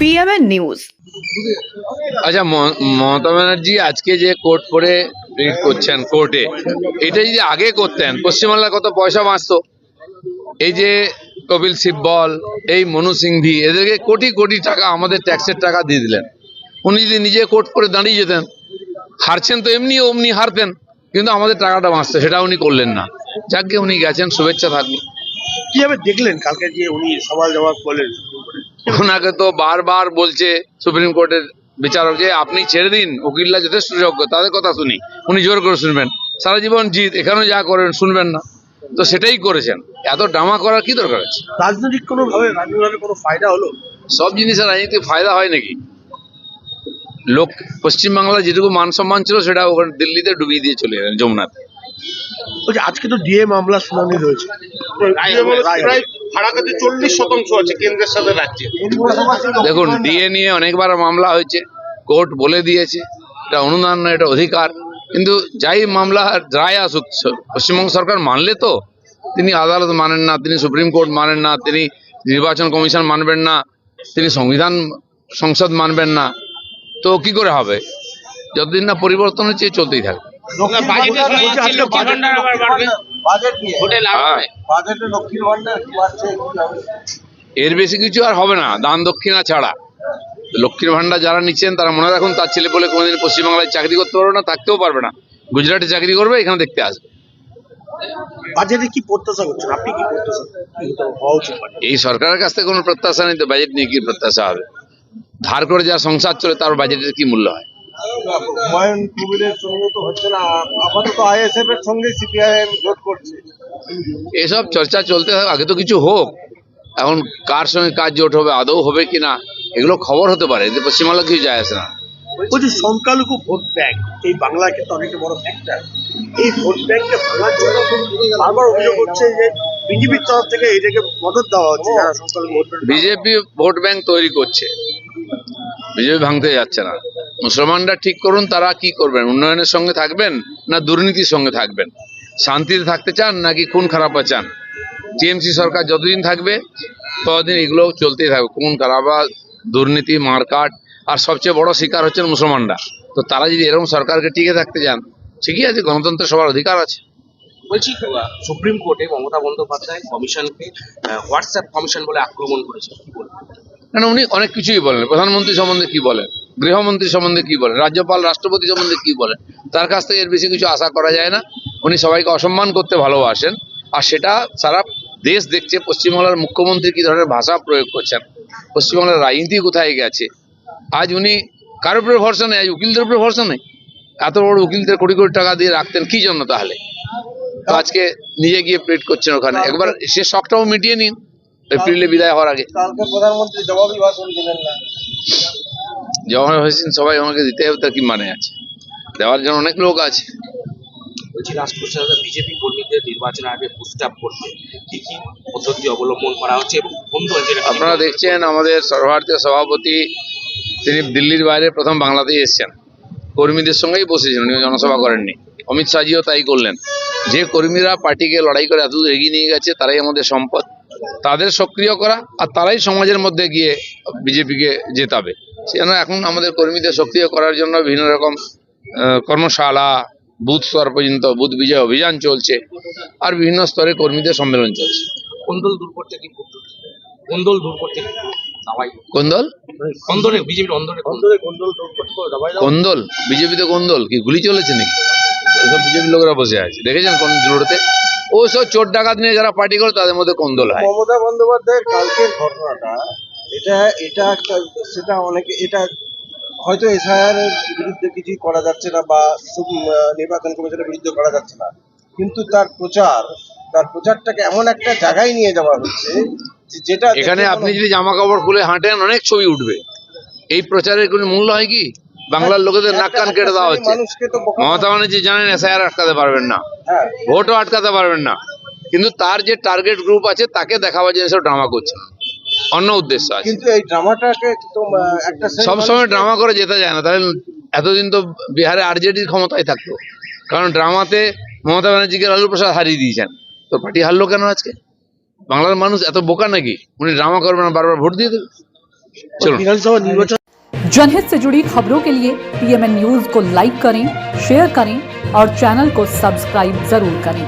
PMN news. আচ্ছা, মমতা ব্যানার্জি আজকে যে কোর্ট করে রিট করছেন কোর্টে, এটা যদি আগে করতেন পশ্চিমবাংলার কত পয়সা বাঁচতো। এই যে কপিল সিব্বল, এই মনু সিংভি, এদেরকে কোটি কোটি টাকা আমাদের ট্যাক্সের টাকা দিয়ে দিলেন। উনি যদি নিজে কোর্ট করে দাঁড়িয়ে যেতেন, হারছেন তো এমনি অমনি হারতেন, কিন্তু আমাদের টাকাটা বাঁচতো, সেটা উনি করলেন না। যাকে উনি গেছেন, শুভেচ্ছা থাকলো। কিভাবে দেখলেন কালকে যে উনি সওয়াল জবাব করলেন? ওনাকে তো বারবার বলছে সুপ্রিম কোর্টের বিচারক যে আপনি ছেড়ে দিন, উকিলরা যথেষ্ট যোগ্য, তাদের কথা শুনি। উনি জোর করে শুনবেন, সারা জীবন জিত, এখানেও যা করেন শুনবেন না, তো সেটাই করেছেন। এত ড্রামা করার কি দরকার আছে? রাজনৈতিক রাজনৈতিক কোনো ফায়দা হলো? সব জিনিসের রাজনীতির ফায়দা হয় নাকি? লোক পশ্চিমবাংলায় যেটুকু মান সম্মান ছিল সেটা ওখানে দিল্লিতে ডুবিয়ে দিয়ে চলে গেলেন যমুনাতে। বলছি আজকে তো ডিএ মামলা শুনানি রয়েছে, প্রায় ফারাকাতে 40% আছে কেন্দ্রের সাথে রাজ্যে। দেখুন, ডিএ নিয়ে অনেকবার মামলা হয়েছে, কোর্ট বলে দিয়েছে এটা অনুদান না, এটা অধিকার। কিন্তু যাই মামলা রায় আসুক, পশ্চিমবঙ্গ সরকার মানলে তো, তিনি আদালত মানেন না, তিনি সুপ্রিম কোর্ট মানেন না, তিনি নির্বাচন কমিশন মানবেন না, তিনি সংসদ মানবেন না, তো কি করে হবে? যতদিন না পরিবর্তন হচ্ছে চলতেই থাকবে। এর বেশি কিছু আর হবে না, দান দক্ষিণা ছাড়া। লক্ষ্মীর ভান্ডার যারা নিচ্ছেন তারা মনে রাখুন, তার ছেলে বলে কোনোদিন পশ্চিমবাংলায় চাকরি করতে পারবে না, থাকতেও পারবে না। গুজরাটে চাকরি করবে, এখানে দেখতে আসবে। বাজেটে কি প্রত্যাশা করছেন আপনি? কি প্রত্যাশা হওয়া উচিত? এই সরকারের কাছ থেকে কোনো প্রত্যাশা নেই, তো বাজেট নিয়ে কি প্রত্যাশা হবে? ধার করে যা সংসার চলে, তার বাজেটের কি মূল্য হয়? হুমায়ুন কবিরের সঙ্গে তো হচ্ছে না, আপাতত আইএসএফ এর সঙ্গে সিপিআইএম জোট করছে। এসব চর্চা চলতে থাকে, আগে তো কিছু হোক। এখন কার সঙ্গে কাজ জোট হবে, আদৌ হবে কিনা, এগুলো খবর হতে পারে, এতে পশ্চিমবাংলা কিছু যায় আসে না। বলছি সংখ্যালঘু ভোট ব্যাংক এই বাংলার কিন্তু অনেক বড় ফ্যাক্টর। এই ভোট ব্যাংককে ভাঙার জন্য বারবার অভিযোগ হচ্ছে যে বিজেপির তরফ থেকে এটাকে মদত দেওয়া হচ্ছে, যারা সংখ্যালঘু vote bank. BJP vote bank তৈরি করছে, বিজেপি ভাঙতে যাচ্ছে না। মুসলমানরা ঠিক করুন তারা কি করবেন, উন্নয়নের সঙ্গে থাকবেন না দুর্নীতির সঙ্গে থাকবেন? শান্তিতে থাকতে চান নাকি খুন খারাপা চান? টিএমসি সরকার যতদিন থাকবে ততদিন এগুলো চলতেই থাকবে, খুন খারাপা, দুর্নীতি, মারকাট, আর সবচেয়ে বড় শিকার হচ্ছেন মুসলমানরা। তো তারা যদি এরকম সরকারকে টিকে থাকতে চান, ঠিকই আছে, গণতন্ত্রের সবার অধিকার আছে। বলছি সুপ্রিম কোর্টে মমতা বন্দ্যোপাধ্যায় কমিশনকে হোয়াটসঅ্যাপ কমিশন বলে আক্রমণ করেছে, কি বলবেন? কেন, উনি অনেক কিছুই বলেন, প্রধানমন্ত্রী সম্বন্ধে কি বলেন, গৃহমন্ত্রী সম্বন্ধে কি বলেন, রাজ্যপাল রাষ্ট্রপতি সম্বন্ধে কি বলেন, তার কাছ থেকে এর বেশি কিছু আশা করা যায় না। উনি সবাইকে অসম্মান করতে ভালোবাসেন, আর সেটা সারা দেশ দেখছে। পশ্চিমবাংলার মুখ্যমন্ত্রী কি ধরনের ভাষা প্রয়োগ করছেন, পশ্চিমবাংলার রাজনীতি কোথায় গেছে। আজ উনি কার উপরে ভরসা নেই, আজ উকিলদের উপরে ভরসা নেই। এত বড় উকিলদের কোটি কোটি টাকা দিয়ে রাখতেন কি জন্য তাহলে? তো আজকে নিজে গিয়ে প্রেট করছেন ওখানে। একবার সে শখটাও মিটিয়ে নিন এপ্রিলে বিদায় হওয়ার আগে। কালকে প্রধানমন্ত্রী জবাবি ভাষণ দিলেন না। জমা হয়েছেন সবাই, আমাকে দিতে হবে, তার কি মানে আছে? দেওয়ার জন্য অনেক লোক আছে। বলছি রাষ্ট্রপতি বিজেপি কর্মীদের নির্বাচন আগে বুস্ট আপ করতে কি কি পদ্ধতি অবলম্বন করা হচ্ছে এবং কোন দল যেটা? আপনারা দেখছেন আমাদের সর্বভারতীয় সভাপতি, তিনি দিল্লির বাইরে প্রথম বাংলাতেই এসেছেন, কর্মীদের সঙ্গেই বসেছেন, উনি জনসভা করেননি। অমিত শাহজিও তাই করলেন। যে কর্মীরা পার্টিকে লড়াই করে এত দূর এগিয়ে নিয়ে গেছে, তারাই আমাদের সম্পদ, তাদের সক্রিয় করা, আর তারাই সমাজের মধ্যে গিয়ে বিজেপিকে জেতাবে। সেজন্য এখন আমাদের কর্মীদের সক্রিয় করার জন্য বিভিন্ন রকম কর্মশালা, বুথ স্তর পর্যন্ত বুথ বিজয় অভিযান চলছে, আর বিভিন্ন স্তরে কর্মীদের সম্মেলন চলছে। কোন দল দূর করতে কি পদ্ধতি? কোন দল দূর করতে দাবাই? কোন দল? কোন দলে বিজেপির অন্দরে কোন দল দূর করতে দাবাই দাও? কোন দল? বিজেপিতে কোন দল? কি গুলি চলেছে নাকি? এসব বিজেপির লোকেরা বসে আছে, দেখেছেন কোন জোড়তে? ও সব চোর ডাকাত নিয়ে যারা পার্টি করে, তাদের মধ্যে কোন দল হয়? মমতা বন্দ্যোপাধ্যায়ের কালকের ঘটনাটা, এটা এটা একটা, সেটা অনেকে এটা হয়তো এসআইআর এর বিরুদ্ধে কিছুই করা যাচ্ছে না, বা নির্বাচন কমিশনের বিরুদ্ধে করা যাচ্ছে না, কিন্তু তার প্রচারটাকে এমন একটা জায়গায় নিয়ে যাওয়া হচ্ছে যেটা এখানে আপনি যদি জামা কাপড় খুলে হাঁটেন, অনেক ছবি উঠবে। এই প্রচারের কোনো মূল্য হয় কি? বাংলার লোকেদের নাক কান কেটে দেওয়া হচ্ছে। মমতা ব্যানার্জি জানেন এসআইআর আটকাতে পারবেন না, ভোটও আটকাতে পারবেন না, কিন্তু তার যে টার্গেট গ্রুপ আছে তাকে দেখাবার জন্য সব ড্রামা করছে, অন্য উদ্দেশ্য আছে। কিন্তু এই ড্রামাটাকে তো একটা সবসময় ড্রামা করে যেতে যায় না। তাহলে এতদিন তো বিহারে আরজেডির ক্ষমতায় থাকতো, কারণ ড্রামাতে মমতা ব্যানার্জিকে লালু প্রসাদ হারিয়ে দিয়েছেন। তো পার্টি হারলো কেন আজকে? বাংলার মানুষ এত বোকা নাকি উনি ড্রামা করবেন না, বারবার ভোট দিয়ে দেবে? চলুন। বিধানসভা নির্বাচন जनहित से जुड़ी खबरों के लिए PMN न्यूज को लाइक करें, शेयर करें और चैनल को सब्सक्राइब जरूर करें।